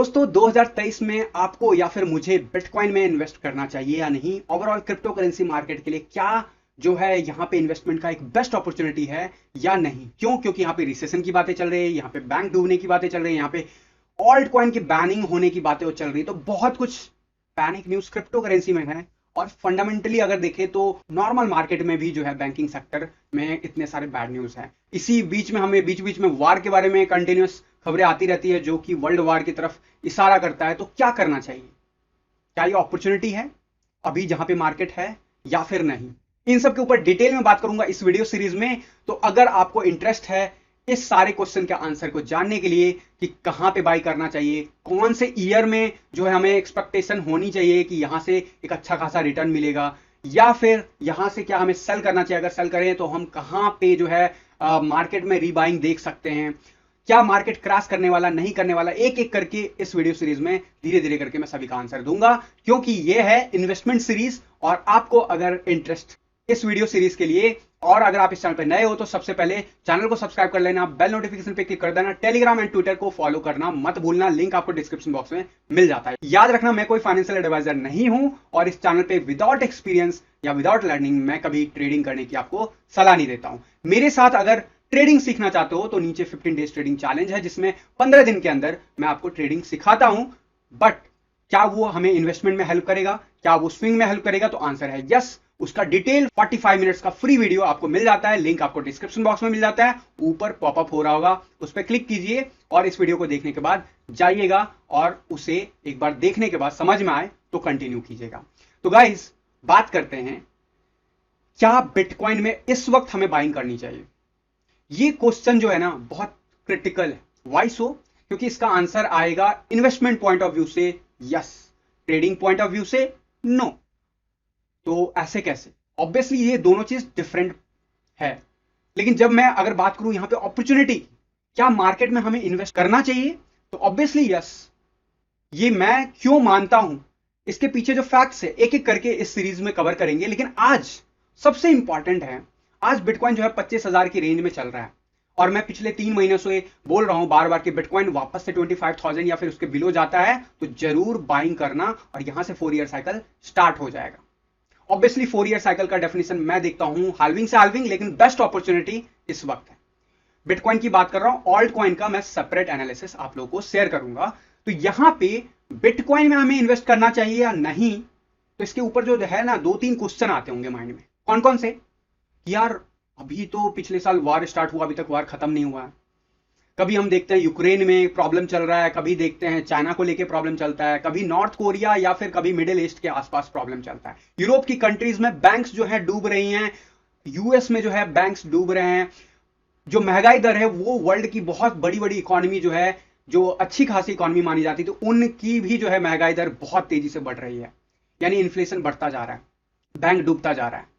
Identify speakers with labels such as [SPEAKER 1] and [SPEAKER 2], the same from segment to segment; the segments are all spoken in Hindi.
[SPEAKER 1] दोस्तों 2023 में आपको या फिर मुझे बिटकॉइन में इन्वेस्ट करना चाहिए या नहीं, ओवरऑल क्रिप्टो करेंसी मार्केट के लिए क्या जो है यहाँ पे इन्वेस्टमेंट का एक बेस्ट अपॉर्चुनिटी है या नहीं। क्यों? क्योंकि यहाँ पे रिसेशन की बातें चल रही है, यहाँ पे बैंक डूबने की बातें चल रही है, यहाँ पे ऑल्ट कॉइन की बैनिंग होने की बातें चल रही है। तो बहुत कुछ पैनिक न्यूज क्रिप्टो करेंसी में है और फंडामेंटली अगर देखें तो नॉर्मल मार्केट में भी जो है बैंकिंग सेक्टर में इतने सारे बैड न्यूज हैं। इसी बीच में हमें बीच बीच में वार के बारे में कंटिन्यूस खबरें आती रहती है जो कि वर्ल्ड वार की तरफ इशारा करता है। तो क्या करना चाहिए? क्या ये अपॉर्चुनिटी है अभी जहां पे मार्केट है या फिर नहीं? इन सब के ऊपर डिटेल में बात करूंगा इस वीडियो सीरीज में। तो अगर आपको इंटरेस्ट है इस सारे क्वेश्चन के आंसर को जानने के लिए कि कहां पे बाई करना चाहिए, कौन से ईयर में जो है हमें एक्सपेक्टेशन होनी चाहिए कि यहां से एक अच्छा खासा रिटर्न मिलेगा, या फिर यहां से क्या हमें सेल करना चाहिए, अगर सेल करें तो हम कहां पे जो है मार्केट में रीबाइंग देख सकते हैं, क्या मार्केट क्रैश करने वाला नहीं करने वाला, एक एक करके इस वीडियो सीरीज में धीरे धीरे करके मैं सभी का आंसर दूंगा। क्योंकि ये है इन्वेस्टमेंट सीरीज और आपको अगर इंटरेस्ट इस वीडियो सीरीज के लिए, और अगर आप इस चैनल पर नए हो तो सबसे पहले चैनल को सब्सक्राइब कर लेना, बेल नोटिफिकेशन पे क्लिक कर देना, टेलीग्राम एंड ट्विटर को फॉलो करना मत भूलना, लिंक आपको डिस्क्रिप्शन बॉक्स में मिल जाता है। याद रखना मैं कोई फाइनेंशियल एडवाइजर नहीं हूं और इस चैनल पे विदाउट एक्सपीरियंस या विदाउट लर्निंग मैं कभी ट्रेडिंग करने की आपको सलाह नहीं देता हूं। मेरे साथ अगर ट्रेडिंग सीखना चाहते हो तो नीचे 15 डेज ट्रेडिंग चैलेंज है जिसमें 15 दिन के अंदर मैं आपको ट्रेडिंग सिखाता हूं। बट क्या वो हमें इन्वेस्टमेंट में हेल्प करेगा, क्या वो स्विंग में हेल्प करेगा? तो आंसर है यस। उसका डिटेल 45 मिनट्स का फ्री वीडियो आपको मिल जाता है, लिंक आपको डिस्क्रिप्शन बॉक्स में मिल जाता है, ऊपर पॉपअप हो रहा होगा, उस पर क्लिक कीजिए और इस वीडियो को देखने के बाद जाइएगा और उसे एक बार देखने के बाद समझ में आए तो कंटिन्यू कीजिएगा। तो गाइस बात करते हैं क्या बिटकॉइन में इस वक्त हमें बाइंग करनी चाहिए। ये क्वेश्चन जो है ना बहुत क्रिटिकल है। वाई सो? क्योंकि इसका आंसर आएगा इन्वेस्टमेंट पॉइंट ऑफ व्यू से yes, trading point of view से नो। तो ऐसे कैसे? ऑब्वियसली ये दोनों चीज डिफरेंट है। लेकिन जब मैं अगर बात करूं यहां पे अपॉर्चुनिटी, क्या मार्केट में हमें इन्वेस्ट करना चाहिए, तो ऑब्वियसली यस। ये मैं क्यों मानता हूं, इसके पीछे जो फैक्ट्स है एक एक करके इस सीरीज में कवर करेंगे। लेकिन आज सबसे इंपॉर्टेंट है, आज बिटकॉइन जो है 25,000 की रेंज में चल रहा है और मैं पिछले 3 महीनों से बोल रहा हूं बार बार कि बिटकॉइन वापस से 25,000 या फिर उसके बिलो जाता है तो जरूर बाइंग करना और यहां से 4 ईयर साइकिल स्टार्ट हो जाएगा। ऑब्वियसली 4 ईयर साइकिल का डेफिनेशन मैं देखता हूं हाल्विंग से हाल्विंग, लेकिन बेस्ट अपॉर्चुनिटी इस वक्त है। बिटकॉइन की बात कर रहा हूं, ऑल्ट कॉइन का मैं सेपरेट एनालिसिस आप लोगों को शेयर करूंगा। तो यहां पे बिटकॉइन में हमें इन्वेस्ट करना चाहिए या नहीं, तो इसके ऊपर जो है ना 2-3 क्वेश्चन आते होंगे माइंड में। कौन कौन से? यार अभी तो पिछले साल वार स्टार्ट हुआ, अभी तक वार खत्म नहीं हुआ है। कभी हम देखते हैं यूक्रेन में प्रॉब्लम चल रहा है, कभी देखते हैं चाइना को लेके प्रॉब्लम चलता है, कभी नॉर्थ कोरिया या फिर कभी मिडिल ईस्ट के आसपास प्रॉब्लम चलता है। यूरोप की कंट्रीज में बैंक्स जो है डूब रही हैं, यूएस में जो है बैंक्स डूब रहे हैं। जो महंगाई दर है वो वर्ल्ड की बहुत बड़ी बड़ी इकोनॉमी जो है, जो अच्छी खासी इकोनॉमी मानी जाती है, तो उनकी भी जो है महंगाई दर बहुत तेजी से बढ़ रही है, यानी इन्फ्लेशन बढ़ता जा रहा है, बैंक डूबता जा रहा है।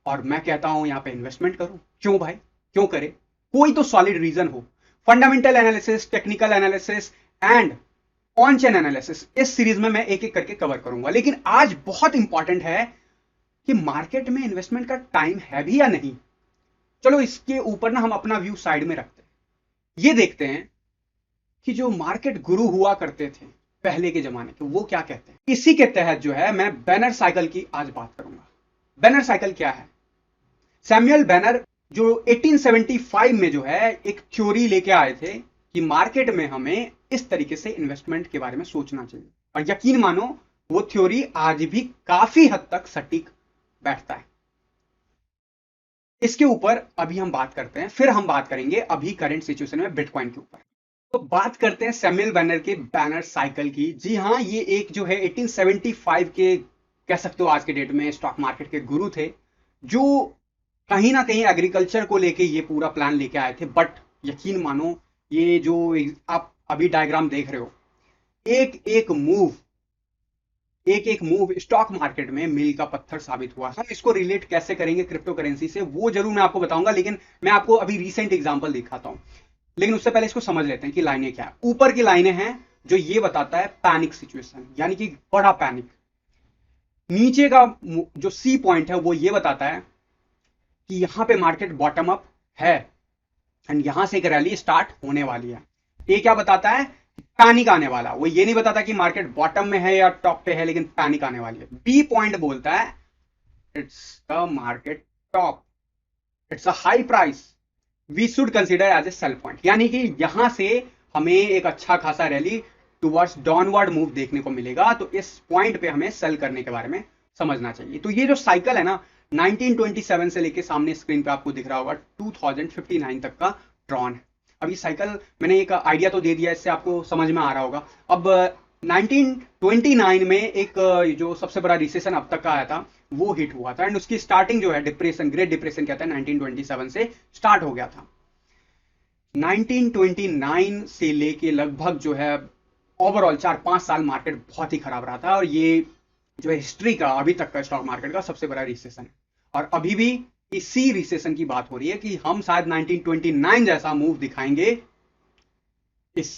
[SPEAKER 1] और मैं कहता हूं यहां पे इन्वेस्टमेंट करो। क्यों भाई, क्यों करे? कोई तो सॉलिड रीजन हो। Fundamental analysis, technical analysis and on chain analysis इस सीरीज में मैं एक एक करके कवर करूंगा। लेकिन आज बहुत इंपॉर्टेंट है कि मार्केट में इन्वेस्टमेंट का टाइम है भी या नहीं। चलो इसके ऊपर ना हम अपना व्यू साइड में रखते हैं। ये देखते हैं कि जो मार्केट गुरु हुआ करते थे पहले के जमाने के, वो क्या कहते हैं। इसी के तहत जो है मैं बैनर साइकिल की आज बात करूंगा। बैनर साइकिल क्या है? सैमुअल बैनर जो 1875 में जो है एक थ्योरी लेके आए थे कि मार्केट में हमें इस तरीके से इन्वेस्टमेंट के बारे में सोचना चाहिए, और यकीन मानो वो थ्योरी आज भी काफी हद तक सटीक बैठता है। इसके ऊपर अभी हम बात करते हैं, फिर हम बात करेंगे अभी करंट सिचुएशन में बिटकॉइन के ऊपर। तो बात करते हैं सैमुअल बैनर के बैनर साइकिल की। जी हां, ये एक जो है 1875 के कह सकते हो आज के डेट में स्टॉक मार्केट के गुरु थे, जो कहीं ना कहीं एग्रीकल्चर को लेके ये पूरा प्लान लेके आए थे। बट यकीन मानो ये जो आप अभी डायग्राम देख रहे हो, एक एक मूव स्टॉक मार्केट में मील का पत्थर साबित हुआ। हम इसको रिलेट कैसे करेंगे क्रिप्टो करेंसी से वो जरूर मैं आपको बताऊंगा, लेकिन मैं आपको अभी रिसेंट एग्जांपल दिखाता हूं। लेकिन उससे पहले इसको समझ लेते हैं कि लाइनें क्या है। ऊपर की लाइनें हैं जो ये बताता है पैनिक सिचुएशन, यानी कि बड़ा पैनिक। नीचे का जो सी पॉइंट है वो ये बताता है कि यहां पे मार्केट बॉटम अप है एंड यहां से एक रैली स्टार्ट होने वाली है। ये क्या बताता है? पैनिक आने वाला, वो ये नहीं बताता कि मार्केट बॉटम में है या टॉप पे है, लेकिन पैनिक आने वाली है। बी पॉइंट बोलता है it's the market top, it's a high price, we should consider as a sell point, यानी कि यहां से हमें एक अच्छा खासा रैली टुवर्ड्स डाउनवर्ड मूव देखने को मिलेगा, तो इस पॉइंट पे हमें सेल करने के बारे में समझना चाहिए। तो ये जो साइकिल है ना 1927 से लेके सामने स्क्रीन पे आपको दिख रहा होगा 2059 तक का ड्रॉन है। अब ये साइकिल मैंने एक आइडिया तो दे दिया, इससे आपको समझ में आ रहा होगा। अब 1929 में एक जो सबसे बड़ा रिसेशन अब तक का आया था वो हिट हुआ था, एंड उसकी स्टार्टिंग जो है डिप्रेशन, ग्रेट डिप्रेशन कहता है, 1927 से स्टार्ट हो गया था। 1929 से लेके लगभग जो है ओवरऑल 4-5 साल मार्केट बहुत ही खराब रहा था, और ये जो है हिस्ट्री का अभी तक का स्टॉक मार्केट का सबसे बड़ा रिसेशन है। और अभी भी इसी रिसेशन की बात हो रही है कि हम शायद 1929 जैसा मूव दिखाएंगे इस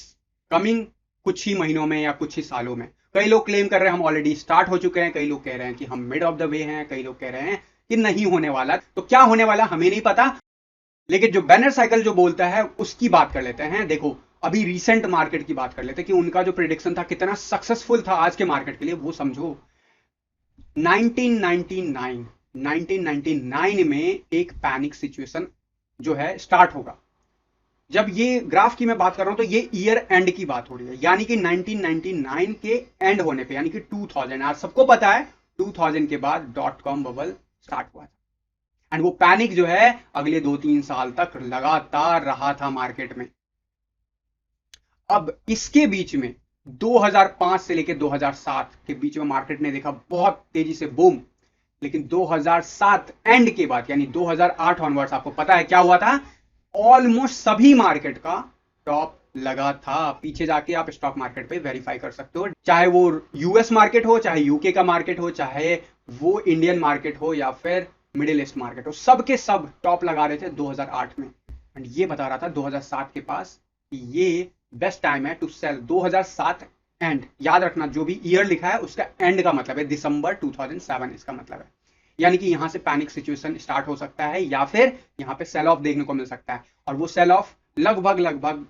[SPEAKER 1] कमिंग कुछ ही महीनों में या कुछ ही सालों में। कई लोग क्लेम कर रहे हैं हम ऑलरेडी स्टार्ट हो चुके हैं, कई लोग कह रहे हैं कि हम मिड ऑफ द वे हैं, कई लोग कह रहे हैं कि नहीं होने वाला। तो क्या होने वाला हमें नहीं पता, लेकिन जो बैनर साइकिल जो बोलता है उसकी बात कर लेते हैं। देखो अभी रिसेंट मार्केट की बात कर लेते हैं कि उनका जो प्रेडिक्शन था कितना सक्सेसफुल था आज के मार्केट के लिए, वो समझो। 1999 में एक पैनिक सिचुएशन जो है स्टार्ट होगा। जब ये ग्राफ की मैं बात कर रहा हूं तो ये ईयर एंड की बात हो रही है, यानी कि 1999 के एंड होने पे, यानी कि 2000, आज सबको पता है 2000 के बाद .com बबल स्टार्ट हुआ था, एंड वो पैनिक जो है अगले 2-3 साल तक लगातार रहा था मार्केट में। अब इसके बीच में 2005 से लेकर 2007 के बीच में मार्केट ने देखा बहुत तेजी से बूम, लेकिन 2007 एंड के बाद यानी 2008 ऑनवर्ड्स आपको पता है क्या हुआ था, ऑलमोस्ट सभी मार्केट का टॉप लगा था। पीछे जाके आप स्टॉक मार्केट पे वेरीफाई कर सकते हो, चाहे वो यूएस मार्केट हो, चाहे यूके का मार्केट हो, चाहे वो इंडियन मार्केट हो या फिर मिडिल ईस्ट मार्केट हो, सबके सब टॉप लगा रहे थे 2008 में। एंड ये बता रहा था 2007 के पास ये बेस्ट टाइम है टू सेल। 2007 एंड, याद रखना जो भी ईयर लिखा है उसका एंड का मतलब है दिसंबर 2007, इसका मतलब है यानी कि यहां से पैनिक सिचुएशन स्टार्ट हो सकता है या फिर यहां पे सेल ऑफ देखने को मिल सकता है। और वो सेल ऑफ लगभग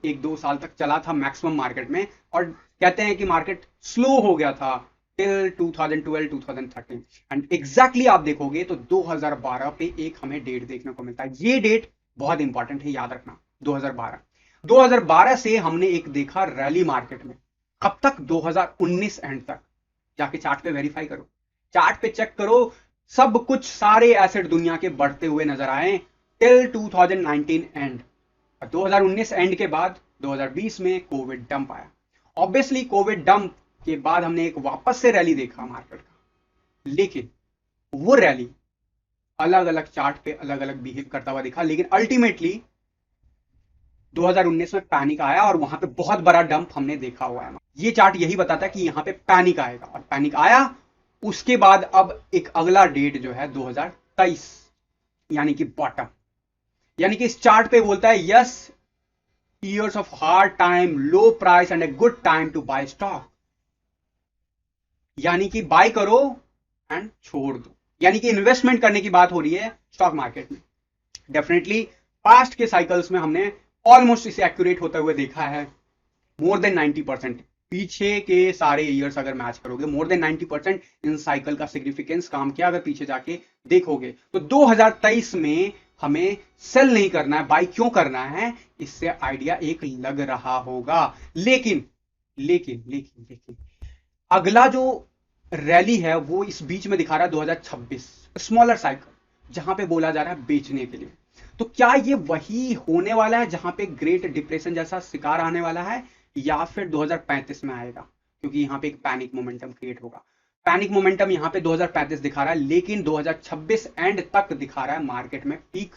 [SPEAKER 1] 1-2 साल तक चला था मैक्सिमम मार्केट में, और कहते हैं कि मार्केट स्लो हो गया था टिल 2012-2013। एंड एग्जैक्टली आप देखोगे तो 2012 पे एक हमें डेट देखने को मिलता है। ये डेट बहुत इंपॉर्टेंट है, याद रखना 2012 से हमने एक देखा रैली मार्केट में। कब तक? 2019 एंड तक। जाके चार्ट पे वेरीफाई करो, चार्ट पे चेक करो, सब कुछ सारे एसेट दुनिया के बढ़ते हुए नजर आए टिल 2019 एंड। 2019 एंड के बाद 2020 में कोविड डंप आया। ऑब्वियसली कोविड डंप के बाद हमने एक वापस से रैली देखा मार्केट का, लेकिन वो रैली अलग अलग चार्ट पे अलग अलग बिहेव करता हुआ दिखा, लेकिन अल्टीमेटली 2019 में पैनिक आया और वहां पे बहुत बड़ा डंप हमने देखा हुआ है। ये चार्ट यही बताता है कि यहां पे पैनिक आएगा, और पैनिक आया। उसके बाद अब एक अगला डेट जो है 2023, यानी कि बॉटम, यानी कि इस चार्ट पे बोलता है yes, years of hard time, low price and a good time to buy stock, यानी कि बाय करो एंड छोड़ दो, यानी कि इन्वेस्टमेंट करने की बात हो रही है स्टॉक मार्केट में। डेफिनेटली पास्ट के साइकिल्स में हमने ऑलमोस्ट इसे एक्यूरेट होते हुए देखा है, मोर देन 90%। पीछे के सारे ईयर्स अगर मैच करोगे मोर देन 90% इन साइकिल का सिग्निफिकेंस काम किया। अगर पीछे जाके देखोगे तो 2023 में हमें सेल नहीं करना है, बाय क्यों करना है, इससे आइडिया एक लग रहा होगा। लेकिन अगला जो रैली है वो इस बीच में दिखा रहा है 2026, स्मॉलर साइकिल, जहां पे बोला जा रहा है बेचने के लिए। तो क्या ये वही होने वाला है जहां पे ग्रेट डिप्रेशन जैसा शिकार आने वाला है, या फिर 2035 में आएगा? क्योंकि यहां पे एक पैनिक मोमेंटम क्रिएट होगा। पैनिक मोमेंटम यहां पे 2035 दिखा रहा है, लेकिन 2026 एंड तक दिखा रहा है मार्केट में पीक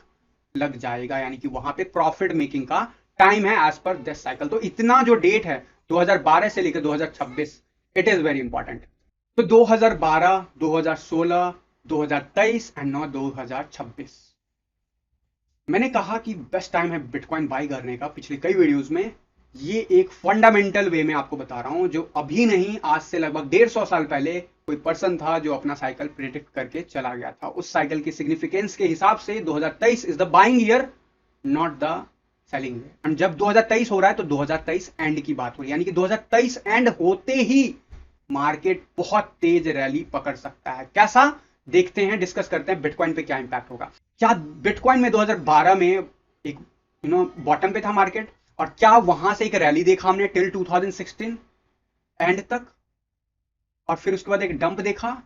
[SPEAKER 1] लग जाएगा, यानी कि वहां पे प्रॉफिट मेकिंग का टाइम है एज पर दिस साइकिल। तो इतना जो डेट है 2012 से लेकर 2026, इट इज वेरी इंपॉर्टेंट। तो 2012, 2016, 2023 एंड नाउ 2026 मैंने कहा कि बेस्ट टाइम है बिटकॉइन बाय करने का पिछले कई वीडियोस में। ये एक फंडामेंटल वे में आपको बता रहा हूं, जो अभी नहीं, आज से लगभग 150 साल पहले कोई पर्सन था जो अपना साइकिल प्रेडिक्ट करके चला गया था। उस साइकिल की सिग्निफिकेंस के हिसाब से 2023 is the buying year, not the selling हुई। एंड जब 2023 हो रहा है तो 2023 एंड की बात हो रही है, यानी कि 2023 एंड होते ही मार्केट बहुत तेज रैली पकड़ सकता है। कैसा, देखते हैं, डिस्कस करते हैं बिटकॉइन पे क्या इंपैक्ट होगा। क्या बिटकॉइन में 2012 में एक बॉटम पे था मार्केट, और क्या वहां से एक रैली देखा हमने टिल 2016 एंड तक, और फिर उसके बाद एक डंप देखा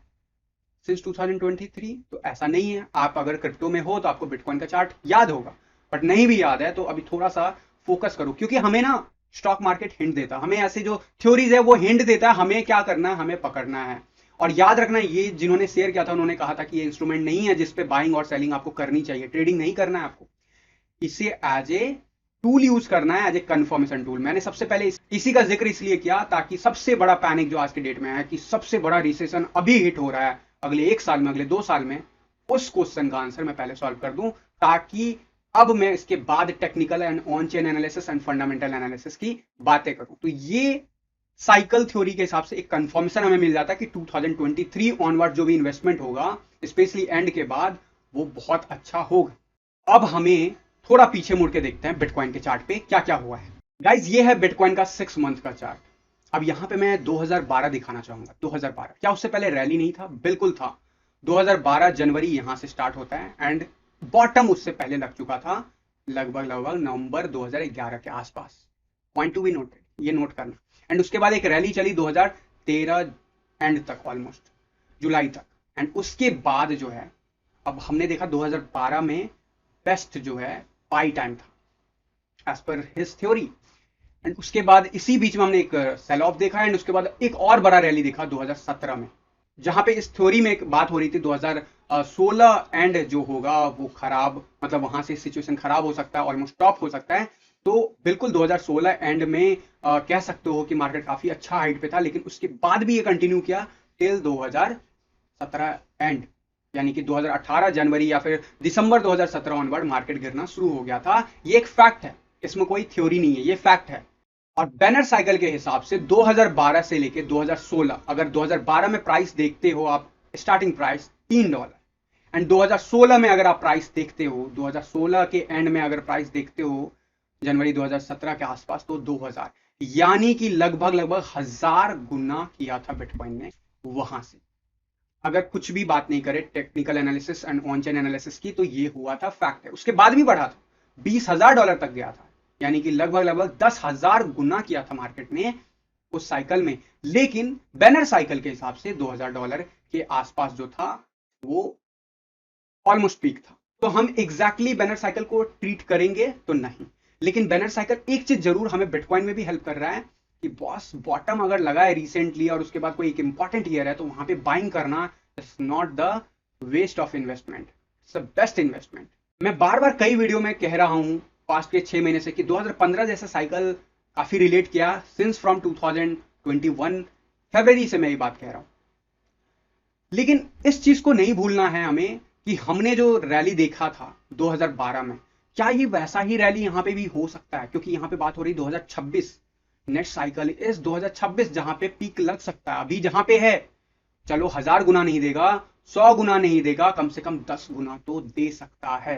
[SPEAKER 1] सिंस 2023? तो ऐसा नहीं है। आप अगर क्रिप्टो में हो तो आपको बिटकॉइन का चार्ट याद होगा, बट नहीं भी याद है तो अभी थोड़ा सा फोकस करो, क्योंकि हमें ना स्टॉक मार्केट हिंट देता, हमें ऐसे जो थ्योरीज है वो हिंट देता है, हमें क्या करना है, हमें पकड़ना है। और याद रखना, ये जिन्होंने शेयर किया था उन्होंने कहा था कि ये इंस्ट्रूमेंट नहीं है जिसपे बाइंग और सेलिंग आपको करनी चाहिए, ट्रेडिंग नहीं करना है आपको, इसे एज ए टूल यूज करना है, एज ए कंफर्मेशन टूल। मैंने सबसे पहले इसी का जिक्र इसलिए किया ताकि सबसे बड़ा पैनिक जो आज के डेट में है कि सबसे बड़ा रिसेशन अभी हिट हो रहा है अगले 1 साल में, अगले 2 साल में, उस क्वेश्चन का आंसर मैं पहले सॉल्व कर दूं, ताकि अब मैं इसके बाद technical and on chain analysis and fundamental analysis की बातें करूं। तो ये साइकिल थ्योरी के हिसाब से एक कंफर्मेशन हमें मिल जाता है कि 2023 ऑनवर्ड जो भी इन्वेस्टमेंट होगा, स्पेशली एंड के बाद, वो बहुत अच्छा होगा। अब हमें थोड़ा पीछे मुड़ के देखते हैं बिटकॉइन के चार्ट पे क्या क्या हुआ है। गाइज, ये है बिटकॉइन का 6 मंथ का चार्ट। अब यहां पे मैं 2012 दिखाना चाहूंगा। 2012 क्या उससे पहले रैली नहीं था? बिल्कुल था। 2012 जनवरी यहां से स्टार्ट होता है एंड बॉटम उससे पहले लग चुका था, लगभग नवंबर 2011 के आसपास। पॉइंट टू बी नोटेड, ये नोट करना। एंड उसके बाद एक रैली चली 2013 एंड तक, ऑलमोस्ट जुलाई तक। एंड उसके बाद जो है, अब हमने देखा 2012 में बेस्ट जो है बाई टाइम था as per his theory. And उसके बाद इसी बीच में हमने एक सेल ऑफ देखा, एंड उसके बाद एक और बड़ा रैली देखा 2017 में, जहां पे इस थ्योरी में एक बात हो रही थी 2016 एंड जो होगा वो खराब, मतलब वहां से सिचुएशन खराब हो सकता है, ऑलमोस्ट टॉप हो सकता है। तो बिल्कुल 2016 एंड में कह सकते हो कि मार्केट काफी अच्छा हाइट पे था, लेकिन उसके बाद भी ये कंटिन्यू किया टिल 2017 एंड, यानी कि 2018 जनवरी या फिर दिसंबर 2017 ऑनवर्ड मार्केट गिरना शुरू हो गया था। ये एक फैक्ट है, इसमें कोई थ्योरी नहीं है, ये फैक्ट है। और बैनर साइकिल के हिसाब से 2012 से लेके 2016, अगर 2012 में प्राइस देखते हो आप, स्टार्टिंग प्राइस $3, एंड 2016 में अगर आप प्राइस देखते हो, 2016 के एंड में अगर प्राइस देखते हो जनवरी 2017 के आसपास, तो 2000, यानी कि लगभग 1000 गुना किया था बिटकॉइन ने वहां से। अगर कुछ भी बात नहीं करे technical analysis and on chain analysis की, तो ये हुआ था, फैक्ट है। उसके बाद भी बढ़ा था, $20,000 तक गया था, यानी कि लगभग 10,000 गुना किया था मार्केट ने उस साइकिल में। लेकिन बैनर साइकिल के हिसाब से $2,000 के आसपास जो था वो ऑलमोस्ट पीक था। तो हम एग्जैक्टली बैनर साइकिल को ट्रीट करेंगे तो नहीं, लेकिन बैनर साइकिल एक चीज जरूर हमें बिटकॉइन में भी हेल्प कर रहा है कि बॉस बॉटम अगर लगा है रिसेंटली और उसके बाद कोई एक इंपॉर्टेंट ईयर है, तो वहां पे बाइंग करना is not the waste of investment, it's the best investment. मैं बार बार कई वीडियो में कह रहा हूं पास्ट के 6 महीने से कि 2015 जैसा साइकिल काफी रिलेट किया सिंस फ्रॉम 2021 फरवरी से मैं ये बात कह रहा हूं। लेकिन इस चीज को नहीं भूलना है हमें कि हमने जो रैली देखा था 2012 में, क्या ये वैसा ही रैली यहां पे भी हो सकता है? क्योंकि यहां पे बात हो रही 2026, नेक्स्ट साइकिल इस 2026 जहां पे पीक लग सकता है। अभी जहां पे है, चलो 1000 गुना नहीं देगा, 100 गुना नहीं देगा, कम से कम 10 गुना तो दे सकता है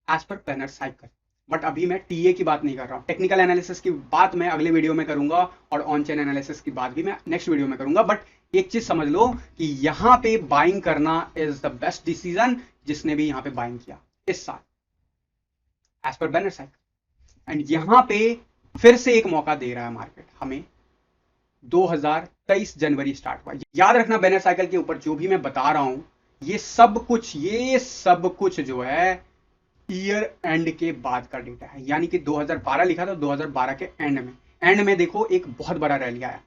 [SPEAKER 1] as per banner cycle. But अभी मैं टीए की बात नहीं कर रहा हूं, टेक्निकल एनालिसिस की बात मैं अगले वीडियो में करूंगा, और ऑन चेन एनालिसिस की बात भी मैं नेक्स्ट वीडियो में करूंगा। बट एक चीज समझ लो कि यहां पे बाइंग करना इज द बेस्ट डिसीजन, जिसने भी यहां पे बाइंग किया इस साल as per banner cycle. And यहां पे फिर से एक मौका दे रहा है मार्केट हमें। 2023 जनवरी स्टार्ट हुआ। याद रखना, बैनर साइकिल के ऊपर जो भी मैं बता रहा हूं, ये सब कुछ जो है ईयर एंड के बाद का डेटा है, यानी कि 2012 लिखा था, 2012 के एंड में देखो एक बहुत बड़ा रैली आया।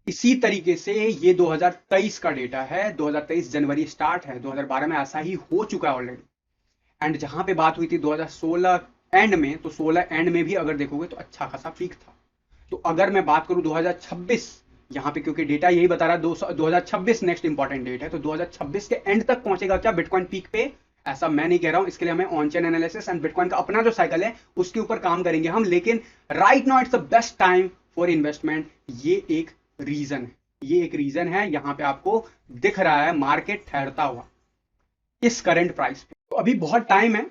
[SPEAKER 1] इसी तरीके से ये 2023 का डेटा है, 2023 जनवरी स्टार्ट है, 2012 में ऐसा ही हो चुका है ऑलरेडी। एंड जहां पे बात हुई थी 2016 एंड में, तो 16 एंड में भी अगर देखोगे तो अच्छा खासा पीक था। तो अगर मैं बात करूं 2026, यहां पे क्योंकि डेटा यही बता रहा है 2026 नेक्स्ट इंपॉर्टेंट डेट है, तो 2026 के एंड तक पहुंचेगा क्या बिटकॉइन पीक पे? ऐसा मैं नहीं कह रहा हूं, इसके लिए हमें on chain analysis and bitcoin का अपना जो साइकिल है उसके ऊपर काम करेंगे हम। लेकिन right now it's the best time for investment, ये एक रीजन है। यहां पे आपको दिख रहा है मार्केट ठहरता हुआ इस करंट प्राइस पे। तो अभी बहुत टाइम है,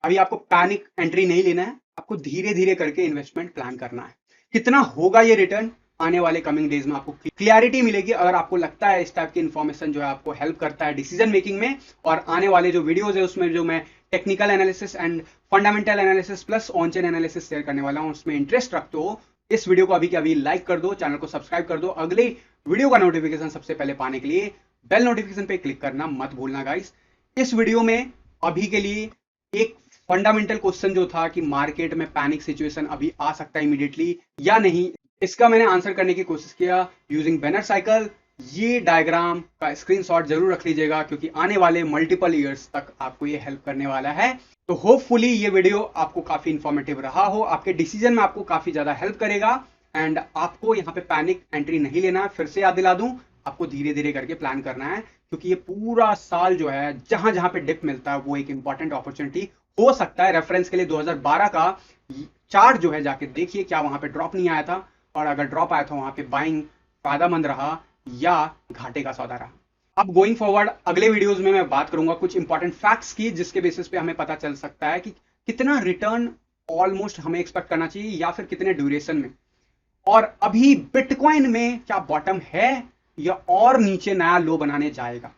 [SPEAKER 1] अभी आपको पैनिक एंट्री नहीं लेना है, आपको धीरे धीरे करके इन्वेस्टमेंट प्लान करना है। कितना होगा ये रिटर्न, आने वाले कमिंग डेज में आपको क्लियरिटी मिलेगी। अगर आपको लगता है इस टाइप की इन्फॉर्मेशन जो है आपको हेल्प करता है डिसीजन मेकिंग में, और आने वाले जो वीडियोस है उसमें जो मैं technical analysis and fundamental analysis plus on chain analysis share करने वाला हूं, उसमें इंटरेस्ट रखते हो, इस वीडियो को अभी के अभी लाइक कर दो, चैनल को सब्सक्राइब कर दो। अगले वीडियो का नोटिफिकेशन सबसे पहले पाने के लिए बेल नोटिफिकेशन पे क्लिक करना मत भूलना गाइस। इस वीडियो में अभी के लिए एक फंडामेंटल क्वेश्चन जो था कि मार्केट में पैनिक सिचुएशन अभी आ सकता है इमीडिएटली या नहीं, इसका मैंने आंसर करने की कोशिश किया यूजिंग बैनर साइकिल। ये डायग्राम का स्क्रीनशॉट जरूर रख लीजिएगा, क्योंकि आने वाले मल्टीपल ईयर्स तक आपको ये हेल्प करने वाला है। तो होपफुली ये वीडियो आपको काफी इंफॉर्मेटिव रहा हो, आपके डिसीजन में आपको काफी ज्यादा हेल्प करेगा। एंड आपको यहाँ पे पैनिक एंट्री नहीं लेना है, फिर से याद दिला दूं, आपको धीरे धीरे करके प्लान करना है, क्योंकि ये पूरा साल जो है जहां जहां पे डिप मिलता है वो एक इंपॉर्टेंट अपॉर्चुनिटी हो सकता है। रेफरेंस के लिए 2012 का चार्ट जो है जाके देखिए, क्या वहां पे ड्रॉप नहीं आया था, और अगर ड्रॉप आया था वहां पे बाइंग फायदेमंद रहा या घाटे का सौदा रहा। अब गोइंग फॉरवर्ड अगले वीडियोस में मैं बात करूंगा कुछ इंपॉर्टेंट फैक्ट्स की, जिसके बेसिस पे हमें पता चल सकता है कि कितना रिटर्न ऑलमोस्ट हमें एक्सपेक्ट करना चाहिए या फिर कितने ड्यूरेशन में, और अभी बिटकॉइन में क्या बॉटम है या और नीचे नया लो बनाने जाएगा।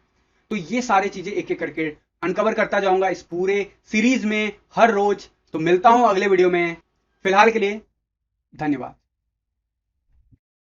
[SPEAKER 1] तो ये सारी चीजें एक एक करके अनकवर करता जाऊंगा इस पूरे सीरीज में हर रोज। तो मिलता हूं अगले वीडियो में, फिलहाल के लिए धन्यवाद।